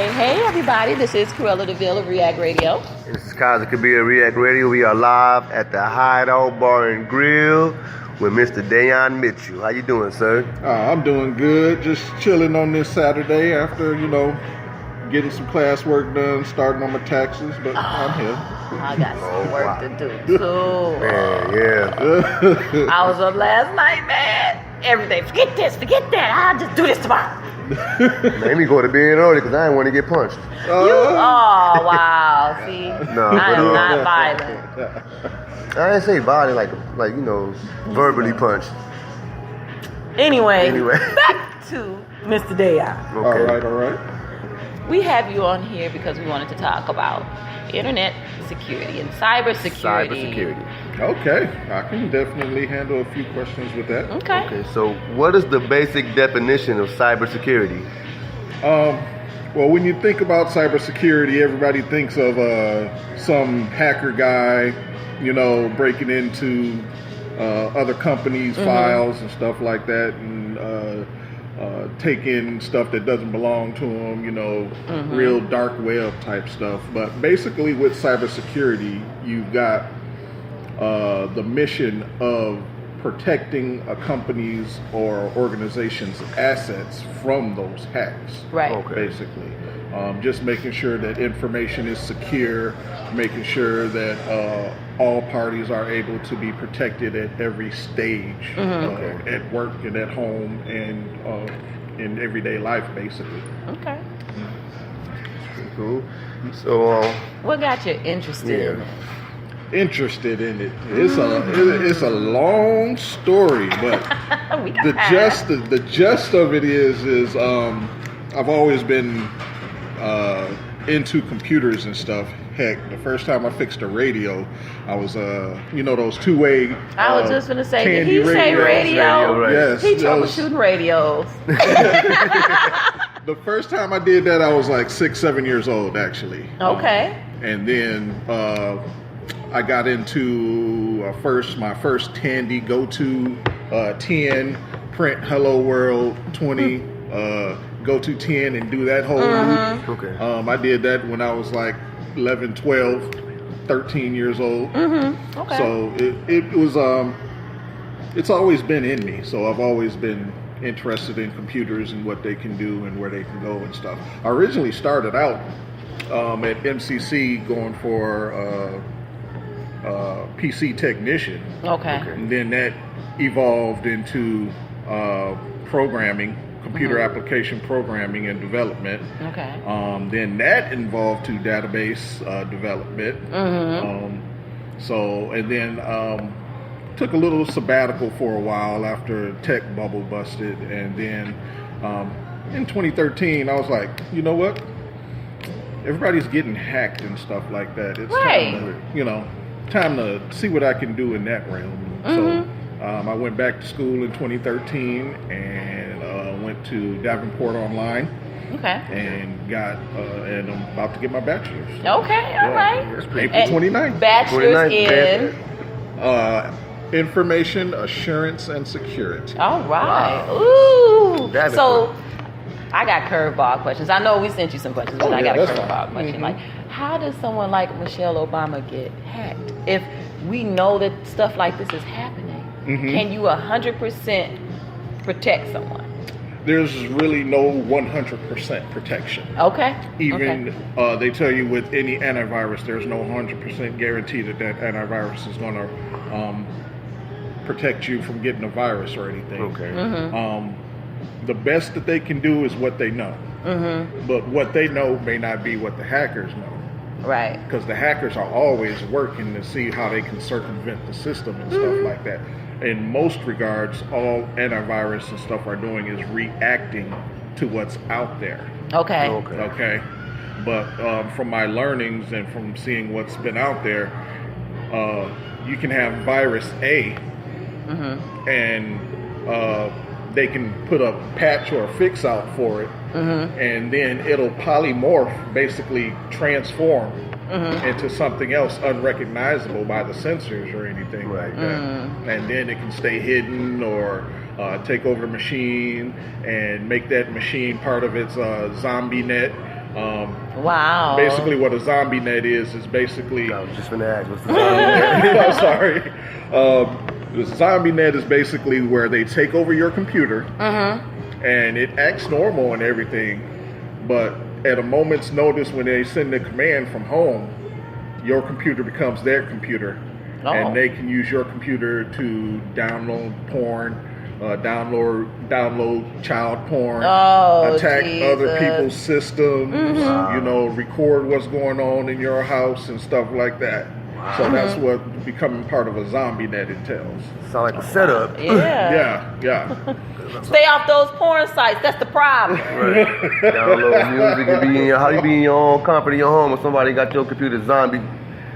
Hey, everybody. This is Krewella DeVille of React Radio. And this is Kaizen and Krewella of React Radio. We are live at the Hideout Bar and Grill with Mr. Daon Mitchell. How you doing, sir? I'm doing good. Just chilling on this Saturday after, getting some class work done, starting on my taxes, but I'm here. I got some work to do, too. Man, yeah. I was up last night, man. Everything. Forget this, forget that. I'll just do this tomorrow. Made me go to bed early because I didn't want to get punched. Oh, wow. See, No, I am not violent. I didn't say violent, like verbally punched. Anyway, back to Mr. Dayon. Okay. All right. We have you on here because we wanted to talk about internet security and cybersecurity. Okay. I can definitely handle a few questions with that. Okay. So what is the basic definition of cybersecurity? Well, when you think about cybersecurity, everybody thinks of some hacker guy, breaking into other companies' files and stuff like that, and taking stuff that doesn't belong to them, real dark web type stuff. But basically with cybersecurity, you've got the mission of protecting a company's or organization's assets from those hacks. Right. Okay. Basically. Just making sure that information is secure, making sure that all parties are able to be protected at every stage, at work and at home and in everyday life, basically. Okay. Pretty cool. So, What got you interested in it? Interested in it. It's a long story, but the gist of it is I've always been into computers and stuff. Heck, the first time I fixed a radio, I was those two-way. I was just gonna say, did candy he say radio? Right. Yes. He troubleshooting radios. The first time I did that, I was like 6-7 years old, actually. Okay. And then I got into my first Tandy go-to 10, print Hello World 20, go to 10 and do that whole loop. okay. I did that when I was like 11, 12, 13 years old. Okay. So it was, it's always been in me. So I've always been interested in computers and what they can do and where they can go and stuff. I originally started out at MCC going for PC technician. Okay. And then that evolved into programming, computer application programming and development. Okay. Then that involved to database development. And then took a little sabbatical for a while after tech bubble busted. And then in 2013, I was like, you know what? Everybody's getting hacked and stuff like that. It's time to see what I can do in that realm. So I went back to school in 2013 and went to Davenport Online. Okay. And got and I'm about to get my bachelor's. Okay. All right. April 29th. Bachelor's in. Information Assurance and Security. All right. Wow. Ooh. That is So, I got curveball questions. I know we sent you some questions, but I got a that's curveball fine. question. Like, how does someone like Michelle Obama get hacked? If we know that stuff like this is happening, can you 100% protect someone? There's really no 100% protection. Okay. Even they tell you with any antivirus, there's no 100% guarantee that antivirus is going to protect you from getting a virus or anything. Okay. The best that they can do is what they know. But what they know may not be what the hackers know. Right. Because the hackers are always working to see how they can circumvent the system and stuff like that. In most regards, all antivirus and stuff are doing is reacting to what's out there. Okay. Okay. But from my learnings and from seeing what's been out there, you can have virus A, and they can put a patch or a fix out for it, and then it'll polymorph, basically transform into something else unrecognizable by the sensors or anything like that. And then it can stay hidden or take over a machine and make that machine part of its zombie net Wow. Basically, what a zombie net is basically. I was just gonna ask, what's the zombie net? I'm sorry. The zombie net is basically where they take over your computer, and it acts normal and everything, but at a moment's notice, when they send the command from home, your computer becomes their computer, and they can use your computer to download porn, download child porn, attack other people's systems, you know, record what's going on in your house and stuff like that. So that's what becoming part of a zombie net entails. Sound like a setup. Yeah. Stay off those porn sites. That's the problem. Right. Download music and be in your, how you be in your own comfort in your home when somebody got your computer zombie.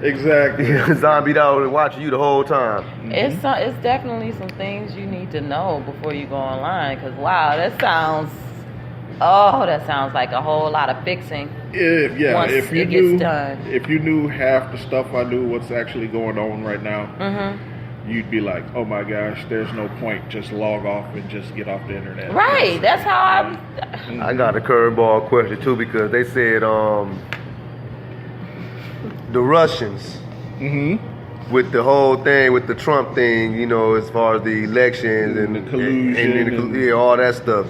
Exactly. Zombied out and watching you the whole time. It's definitely some things you need to know before you go online. Because wow, that sounds like a whole lot of fixing. Once it gets done. If you knew half the stuff I knew, what's actually going on right now, you'd be like, oh my gosh, there's no point. Just log off and just get off the internet. Right. That's how I got a curveball question too, because they said the Russians with the whole thing with the Trump thing, you know, as far as the elections and the collusion and all that stuff.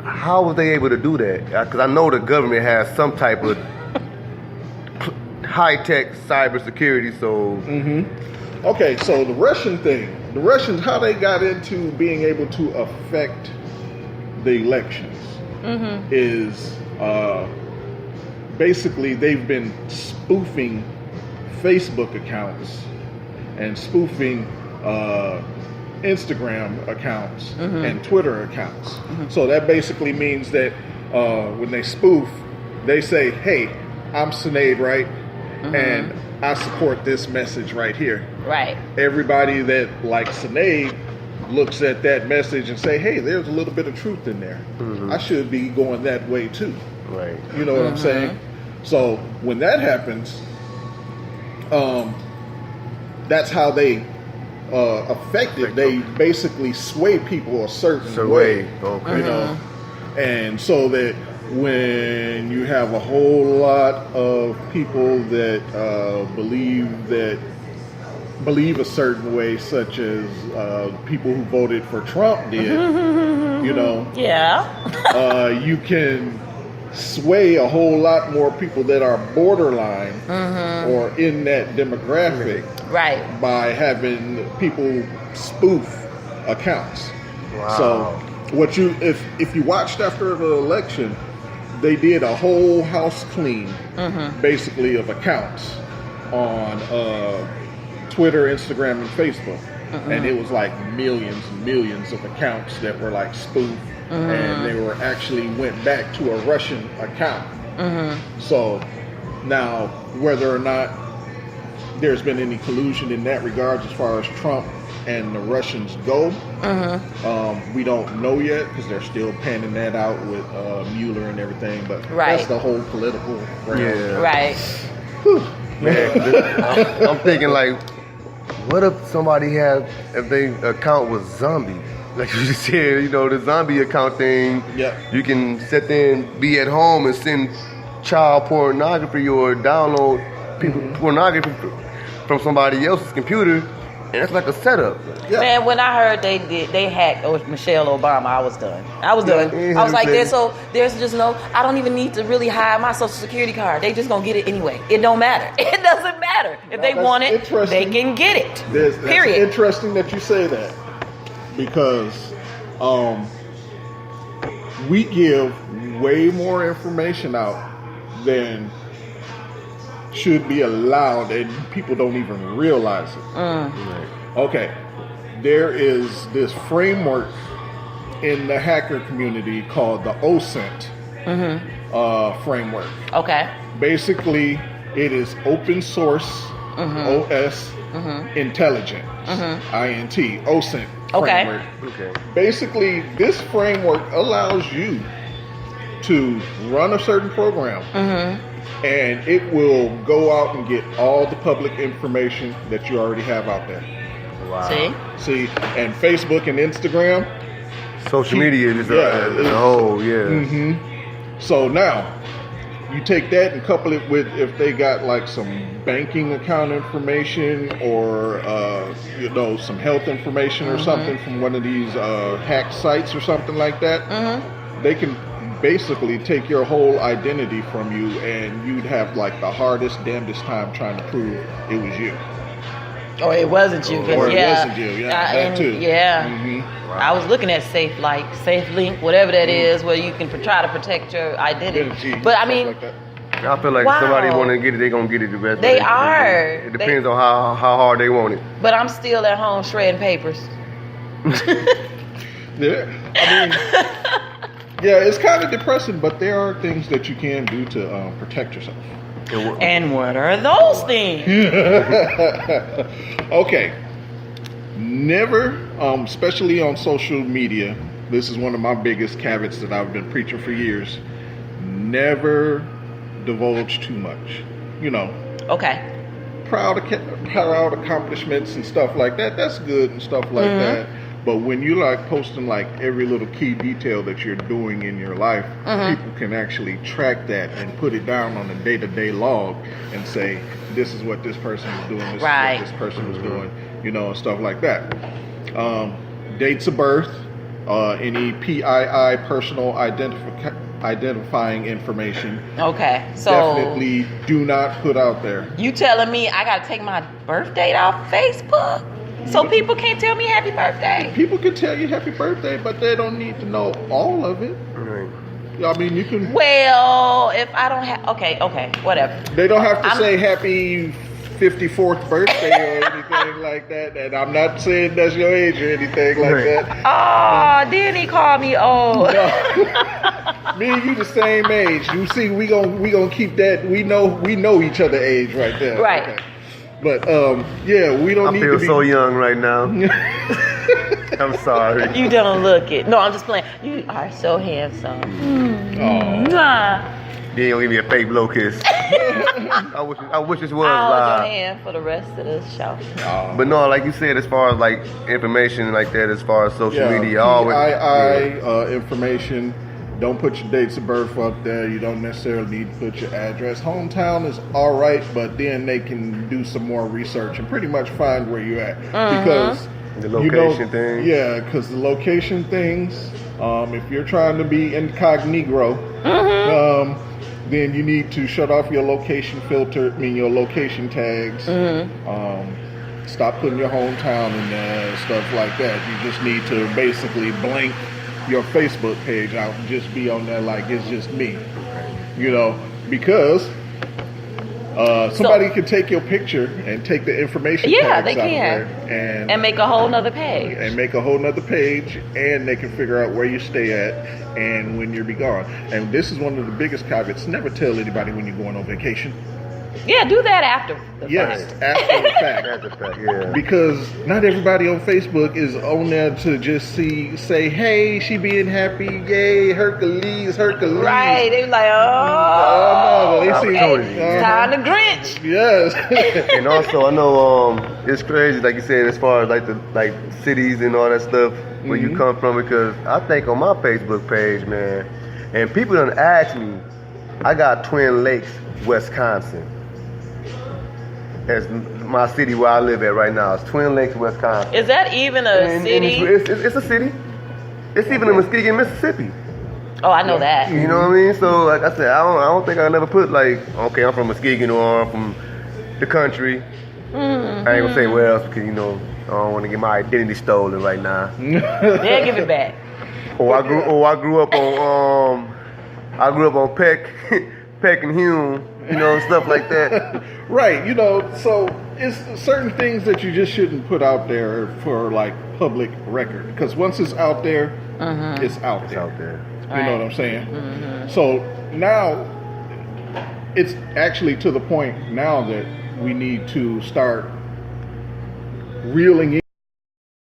How was they able to do that? Because I know the government has some type of high-tech cybersecurity, so... Okay, so the Russian thing, the Russians, how they got into being able to affect the elections is basically they've been spoofing Facebook accounts and spoofing Instagram accounts and Twitter accounts. So that basically means that when they spoof, they say, hey, I'm Sinead, right? And I support this message right here. Right. Everybody that likes Sinead looks at that message and say, hey, there's a little bit of truth in there. I should be going that way too. Right. You know what I'm saying? So when that happens, that's how they affect it. They basically sway people a certain way. Okay. You know, and so that when you have a whole lot of people that believe a certain way, such as people who voted for Trump did, you know, you can sway a whole lot more people that are borderline or in that demographic, right, by having people spoof accounts. Wow. So what you if you watched after the election, they did a whole house clean basically of accounts on Twitter, Instagram, and Facebook. And it was like millions and millions of accounts that were like spoofed, and they were actually went back to a Russian account. So now, whether or not there's been any collusion in that regard as far as Trump and the Russians go, we don't know yet, because they're still panning that out with Mueller and everything, but that's the whole political realm. Yeah. Right. Man, I'm thinking like, what if somebody if their account was zombie? Like you just said, you know, the zombie account thing, you can sit there and be at home and send child pornography or download pornography from somebody else's computer, and it's like a setup. Man, when I heard they hacked Michelle Obama, I was done. I was like, there's just no, I don't even need to really hide my social security card. They just gonna get it anyway. It don't matter. It doesn't matter. If they want it, they can get it. Period. It's interesting that you say that, because we give way more information out than should be allowed, and people don't even realize it. Okay, there is this framework in the hacker community called the OSINT framework. Okay. Basically, it is open source OS intelligence, INT, OSINT framework. Okay. Basically, this framework allows you to run a certain program, and it will go out and get all the public information that you already have out there. Wow. See, and Facebook and Instagram, social media is a whole, So now, you take that and couple it with if they got like some banking account information or some health information or something from one of these hack sites or something like that. They can basically take your whole identity from you, and you'd have like the hardest, damnedest time trying to prove it was you. Or it wasn't you. Or it wasn't you. Yeah, that too. Yeah. Wow. I was looking at Safe Link, whatever that is, where you can try to protect your identity. But I mean, like that. I feel like if somebody want to get it, they gonna get it the best. They way. are. It depends on how hard they want it. But I'm still at home shredding papers. Yeah, I mean, yeah, it's kind of depressing, but there are things that you can do to protect yourself. And what are those things? Okay. Never, especially on social media, this is one of my biggest caveats that I've been preaching for years. Never divulge too much. Okay. Proud accomplishments and stuff like that. That's good and stuff like that. But when you like posting like every little key detail that you're doing in your life, people can actually track that and put it down on a day-to-day log and say, this is what this person is doing, this is what this person is doing, and stuff like that. Dates of birth, any PII, personal identifying information. Okay, so definitely do not put out there. You telling me I gotta take my birth date off Facebook? So people can't tell me happy birthday. People can tell you happy birthday, but they don't need to know all of it. Right. I mean, you can. Well, if I don't have, okay, whatever. They don't have to say happy 54th birthday or anything like that. And I'm not saying that's your age or anything like that. Oh, then he called me old. No. Me and you the same age. You see, we gonna keep that. We know each other age right there. Right. Okay. But yeah, we don't. I need feel to be so young right now. I'm sorry. You don't look it. No, I'm just playing. You are so handsome. Then you don't give me a fake blow kiss. I wish this was I'll live. hold your hand for the rest of the show. But no, like you said, as far as like information like that, as far as social media, PII information. Don't put your dates of birth up there. You don't necessarily need to put your address. Hometown is all right, but then they can do some more research and pretty much find where you're at. Because the location thing. Yeah, because the location things, if you're trying to be incognito, then you need to shut off your location filter, your location tags. Stop putting your hometown in there and stuff like that. You just need to basically blank your Facebook page out and just be on there like it's just me, because somebody can take your picture and take the information tags out of there and make a whole nother page and they can figure out where you stay at and when you'll be gone. And this is one of the biggest caveats: never tell anybody when you're going on vacation. Yeah, do that after the fact. After the fact. Yeah. Because not everybody on Facebook is on there to just say, hey, she being happy, yay, Hercules. Right, they be like, no, they see time to Grinch. Yes. And also, I know it's crazy, like you said, as far as like the cities and all that stuff where you come from, because I think on my Facebook page, man, and people done ask me, I got Twin Lakes, Wisconsin. As my city where I live at right now. It's Twin Lakes, Wisconsin. Is that even a city? It's a city. It's even in Muskegon, Mississippi. Oh, I know that. You know what I mean? So, like I said, I don't think I never put like, okay, I'm from Muskegon or I'm from the country. I ain't gonna say where else because I don't want to get my identity stolen right now. They'll give it back. I grew up on Peck and Hume. Stuff like that. Right, so it's certain things that you just shouldn't put out there for like public record, because once it's out there, it's out there. You know what I'm saying? So now it's actually to the point now that we need to start reeling in